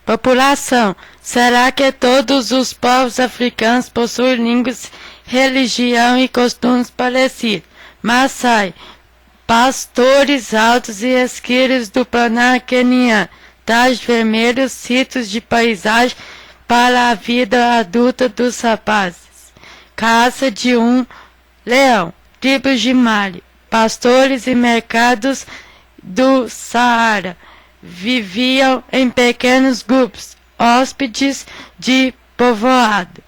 População: será que todos os povos africanos possuem línguas, religião e costumes parecidos? Maasai: pastores altos e esquilos do Planalto queniano, trajes vermelhos, ritos de paisagem para a vida adulta dos rapazes. Caça de um leão, tribos de Mali, pastores e mercados do Saara. Viviam em pequenos grupos, hóspedes de povoado.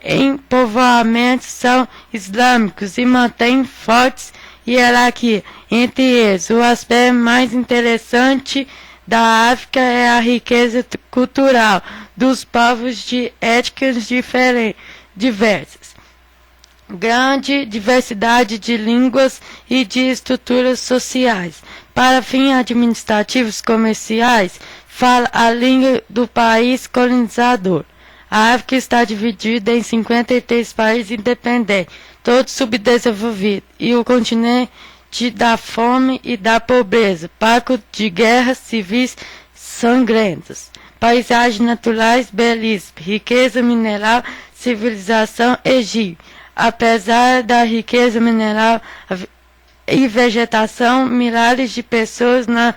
Em povoamentos são islâmicos e mantêm fortes hierarquia entre eles. O aspecto mais interessante da África é a riqueza cultural dos povos de étnicas diversas. Grande diversidade de línguas e de estruturas sociais. Para fins administrativos comerciais, fala a língua do país colonizador. A África está dividida em 53 países independentes, todos subdesenvolvidos, e o continente da fome e da pobreza, palco de guerras civis sangrentas. Paisagens naturais belíssimas, riqueza mineral, civilização egípcia. Apesar da riqueza mineral e vegetação, milhares de pessoas na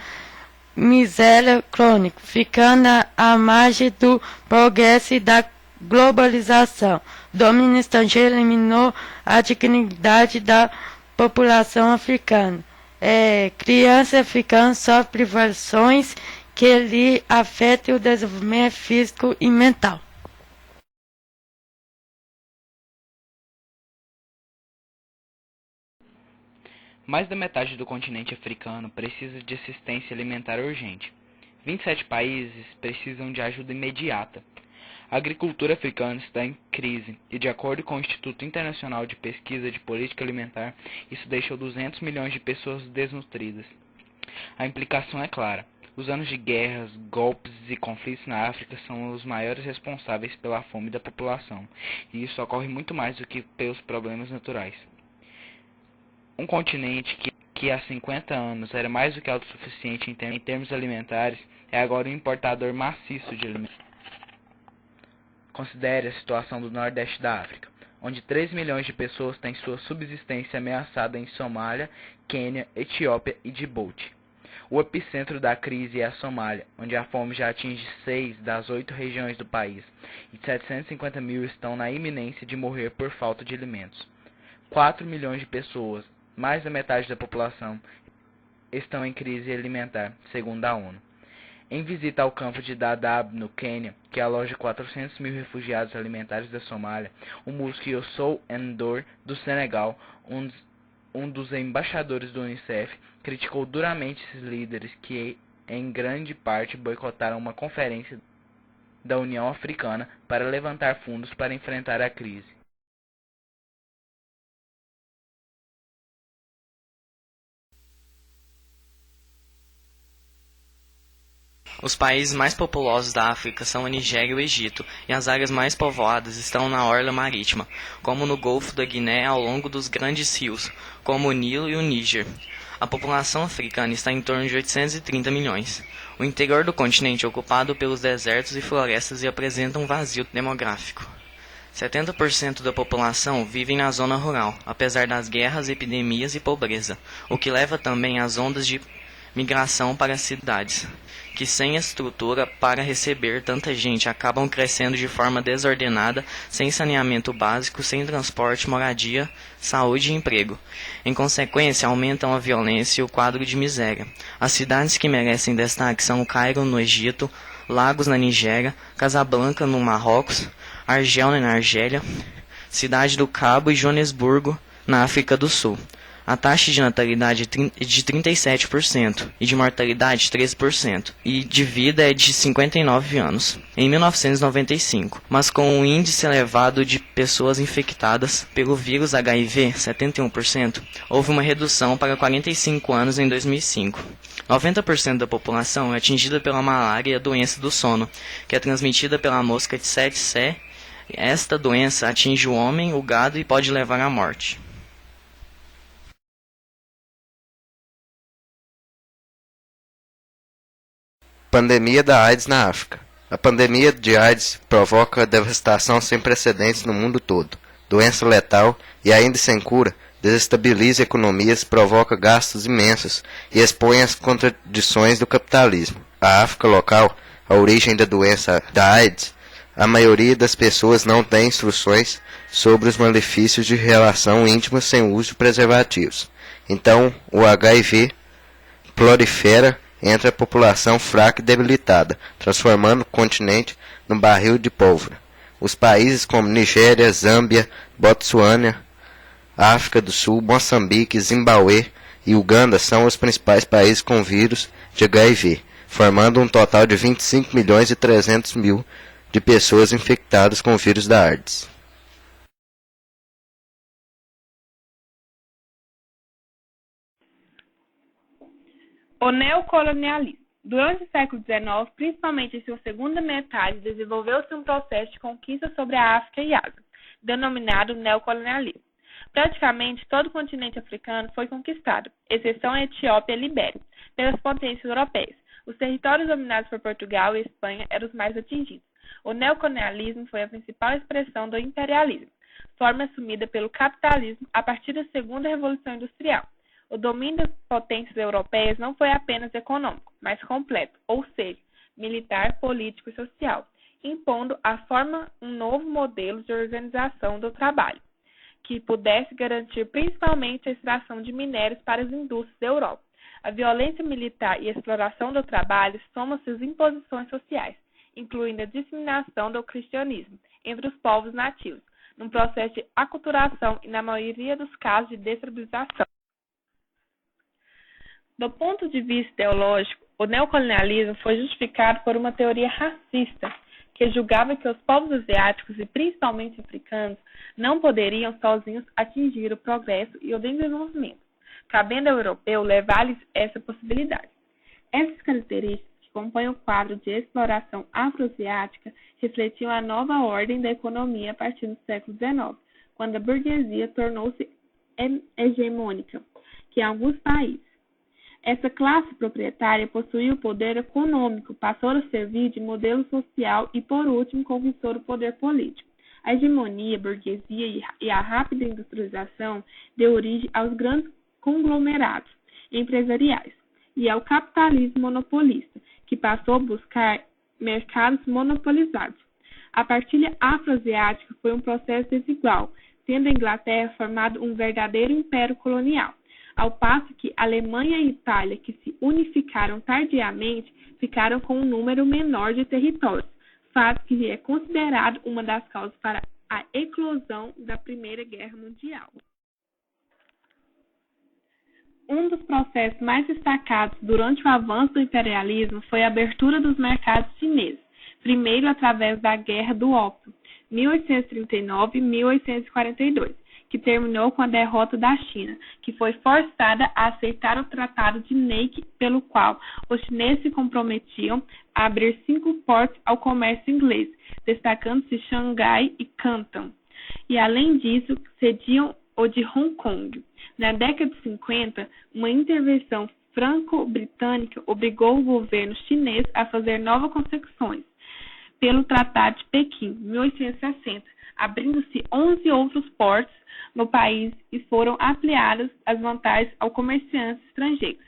miséria crônica, ficando à margem do progresso e da globalização. O domínio estrangeiro eliminou a dignidade da população africana. Crianças africanas sofrem privações que lhe afetam o desenvolvimento físico e mental. Mais da metade do continente africano precisa de assistência alimentar urgente. 27 países precisam de ajuda imediata. A agricultura africana está em crise e, de acordo com o Instituto Internacional de Pesquisa de Política Alimentar, isso deixou 200 milhões de pessoas desnutridas. A implicação é clara. Os anos de guerras, golpes e conflitos na África são os maiores responsáveis pela fome da população, e isso ocorre muito mais do que pelos problemas naturais. Um continente que há 50 anos era mais do que autossuficiente em termos alimentares, é agora um importador maciço de alimentos. Considere a situação do Nordeste da África, onde 3 milhões de pessoas têm sua subsistência ameaçada em Somália, Quênia, Etiópia e Djibouti. O epicentro da crise é a Somália, onde a fome já atinge 6 das 8 regiões do país, e 750 mil estão na iminência de morrer por falta de alimentos. 4 milhões de pessoas, mais da metade da população, estão em crise alimentar, segundo a ONU. Em visita ao campo de Dadaab, no Quênia, que aloja 400 mil refugiados alimentares da Somália, o músico Youssou N'Dour, do Senegal, um dos embaixadores do Unicef, criticou duramente esses líderes que, em grande parte, boicotaram uma conferência da União Africana para levantar fundos para enfrentar a crise. Os países mais populosos da África são a Nigéria e o Egito, e as áreas mais povoadas estão na orla marítima, como no Golfo da Guiné ao longo dos grandes rios, como o Nilo e o Níger. A população africana está em torno de 830 milhões. O interior do continente é ocupado pelos desertos e florestas e apresenta um vazio demográfico. 70% da população vive na zona rural, apesar das guerras, epidemias e pobreza, o que leva também às ondas de migração para as cidades, que sem estrutura para receber tanta gente acabam crescendo de forma desordenada, sem saneamento básico, sem transporte, moradia, saúde e emprego. Em consequência, aumentam a violência e o quadro de miséria. As cidades que merecem destaque são o Cairo, no Egito, Lagos, na Nigéria, Casablanca, no Marrocos, Argel, na Argélia, Cidade do Cabo e Joanesburgo, na África do Sul. A taxa de natalidade é de 37% e de mortalidade 13%, e de vida é de 59 anos, em 1995, mas com um índice elevado de pessoas infectadas pelo vírus HIV, 71%, houve uma redução para 45 anos em 2005. 90% da população é atingida pela malária e a doença do sono, que é transmitida pela mosca Tsetse. Esta doença atinge o homem, o gado e pode levar à morte. Pandemia da AIDS na África. A pandemia de AIDS provoca devastação sem precedentes no mundo todo. Doença letal e ainda sem cura, desestabiliza economias, provoca gastos imensos e expõe as contradições do capitalismo. A África local, a origem da doença da AIDS, a maioria das pessoas não tem instruções sobre os malefícios de relação íntima sem uso de preservativos. Então, o HIV prolifera entre a população fraca e debilitada, transformando o continente num barril de pólvora. Os países como Nigéria, Zâmbia, Botsuana, África do Sul, Moçambique, Zimbabue e Uganda são os principais países com vírus de HIV, formando um total de 25 milhões e 300 mil de pessoas infectadas com o vírus da AIDS. O neocolonialismo. Durante o século XIX, principalmente em sua segunda metade, desenvolveu-se um processo de conquista sobre a África e Ásia, denominado neocolonialismo. Praticamente todo o continente africano foi conquistado, exceção a Etiópia e Libéria, pelas potências europeias. Os territórios dominados por Portugal e Espanha eram os mais atingidos. O neocolonialismo foi a principal expressão do imperialismo, forma assumida pelo capitalismo a partir da segunda Revolução Industrial. O domínio das potências europeias não foi apenas econômico, mas completo, ou seja, militar, político e social, impondo um novo modelo de organização do trabalho, que pudesse garantir principalmente a extração de minérios para as indústrias da Europa. A violência militar e a exploração do trabalho somam-se às imposições sociais, incluindo a disseminação do cristianismo entre os povos nativos, num processo de aculturação e, na maioria dos casos, de destabilização. Do ponto de vista ideológico, o neocolonialismo foi justificado por uma teoria racista, que julgava que os povos asiáticos e principalmente africanos não poderiam sozinhos atingir o progresso e o desenvolvimento, cabendo ao europeu levar-lhes essa possibilidade. Essas características que compõem o quadro de exploração afroasiática refletiam a nova ordem da economia a partir do século XIX, quando a burguesia tornou-se hegemônica, que em alguns países. Essa classe proprietária possuía o poder econômico, passou a servir de modelo social e, por último, conquistou o poder político. A hegemonia, a burguesia e a rápida industrialização deu origem aos grandes conglomerados empresariais e ao capitalismo monopolista, que passou a buscar mercados monopolizados. A partilha afroasiática foi um processo desigual, tendo a Inglaterra formado um verdadeiro império colonial, ao passo que Alemanha e Itália, que se unificaram tardiamente, ficaram com um número menor de territórios, fato que é considerado uma das causas para a eclosão da Primeira Guerra Mundial. Um dos processos mais destacados durante o avanço do imperialismo foi a abertura dos mercados chineses, primeiro através da Guerra do Ópio, 1839 e 1842. Que terminou com a derrota da China, que foi forçada a aceitar o Tratado de Nanking, pelo qual os chineses se comprometiam a abrir 5 portos ao comércio inglês, destacando-se Xangai e Canton, e além disso cediam o de Hong Kong. Na década de 50, uma intervenção franco-britânica obrigou o governo chinês a fazer novas concessões pelo Tratado de Pequim, 1860, abrindo-se 11 outros portos no país e foram ampliadas as vantagens aos comerciantes estrangeiros.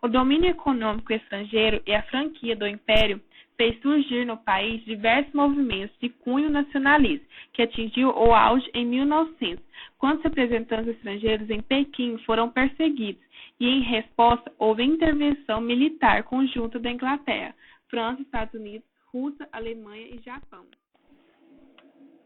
O domínio econômico estrangeiro e a franquia do império fez surgir no país diversos movimentos de cunho nacionalista, que atingiu o auge em 1900, quando os representantes estrangeiros em Pequim foram perseguidos, e em resposta houve intervenção militar conjunta da Inglaterra, França, Estados Unidos, Rússia, Alemanha e Japão.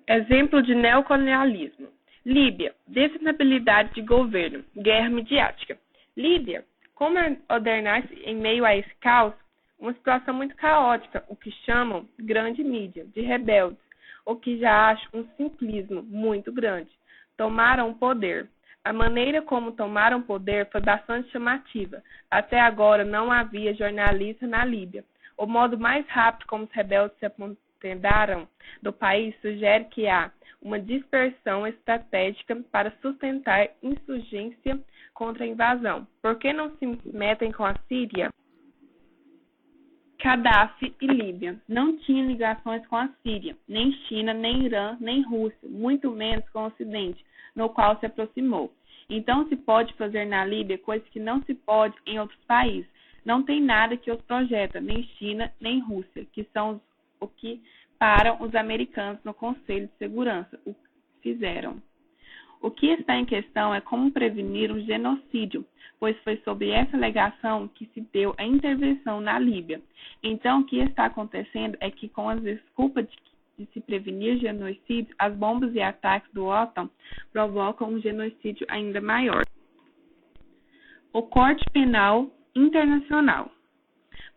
Exemplo de neocolonialismo. Líbia, desestabilidade de governo, guerra midiática. Líbia, como ordenar-se em meio a esse caos? Uma situação muito caótica, o que chamam grande mídia, de rebeldes, o que já acho um simplismo muito grande. Tomaram o poder. A maneira como tomaram poder foi bastante chamativa. Até agora não havia jornalista na Líbia. O modo mais rápido como os rebeldes se apoderaram do país sugere que há uma dispersão estratégica para sustentar insurgência contra a invasão. Por que não se metem com a Síria? Gaddafi e Líbia não tinham ligações com a Síria, nem China, nem Irã, nem Rússia, muito menos com o Ocidente, no qual se aproximou. Então se pode fazer na Líbia coisas que não se pode em outros países. Não tem nada que os projeta, nem China, nem Rússia, que são o que param os americanos no Conselho de Segurança, o que fizeram. O que está em questão é como prevenir um genocídio, pois foi sob essa alegação que se deu a intervenção na Líbia. Então, o que está acontecendo é que, com a desculpa de se prevenir genocídios, as bombas e ataques do OTAN provocam um genocídio ainda maior. O Corte Penal Internacional.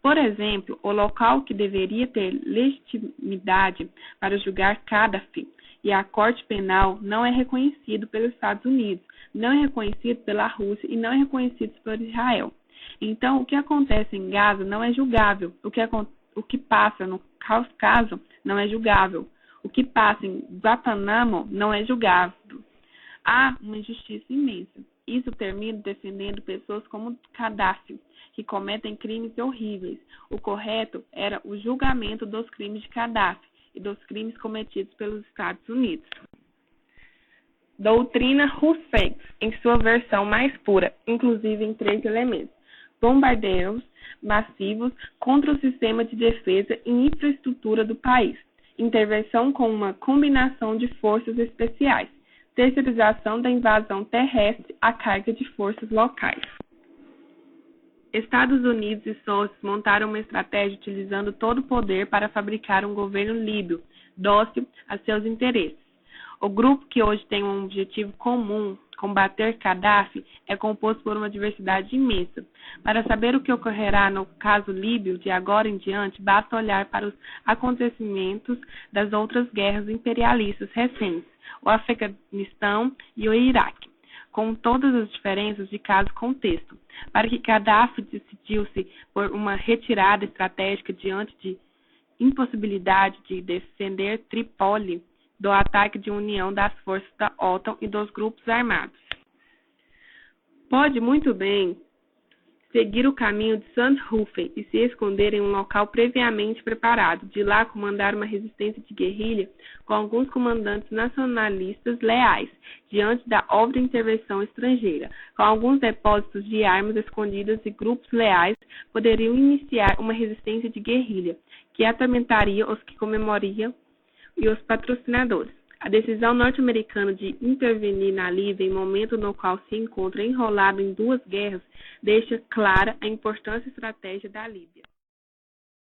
Por exemplo, o local que deveria ter legitimidade para julgar Gaddafi e a Corte Penal não é reconhecido pelos Estados Unidos, não é reconhecido pela Rússia e não é reconhecido por Israel. Então, o que acontece em Gaza não é julgável. O que passa no Cáucaso não é julgável. O que passa em Guantánamo não é julgável. Há uma injustiça imensa. Isso termina defendendo pessoas como Gaddafi, que cometem crimes horríveis. O correto era o julgamento dos crimes de Gaddafi e dos crimes cometidos pelos Estados Unidos. Doutrina Roosevelt, em sua versão mais pura, inclusive em 3 elementos: bombardeios massivos contra o sistema de defesa e infraestrutura do país, intervenção com uma combinação de forças especiais, terceirização da invasão terrestre à carga de forças locais. Estados Unidos e sócios montaram uma estratégia utilizando todo o poder para fabricar um governo líbio, dócil a seus interesses. O grupo, que hoje tem um objetivo comum, combater Gaddafi, é composto por uma diversidade imensa. Para saber o que ocorrerá no caso líbio de agora em diante, basta olhar para os acontecimentos das outras guerras imperialistas recentes, o Afeganistão e o Iraque, com todas as diferenças de cada contexto. Para que Gaddafi decidiu-se por uma retirada estratégica diante de impossibilidade de defender Trípoli do ataque de união das forças da OTAN e dos grupos armados. Pode muito bem seguir o caminho de Sandhofen e se esconder em um local previamente preparado, de lá comandar uma resistência de guerrilha com alguns comandantes nacionalistas leais, diante da óbvia intervenção estrangeira. Com alguns depósitos de armas escondidas e grupos leais poderiam iniciar uma resistência de guerrilha, que atormentaria os que comemorariam e os patrocinadores. A decisão norte-americana de intervenir na Líbia em momento no qual se encontra enrolado em 2 guerras deixa clara a importância e estratégia da Líbia.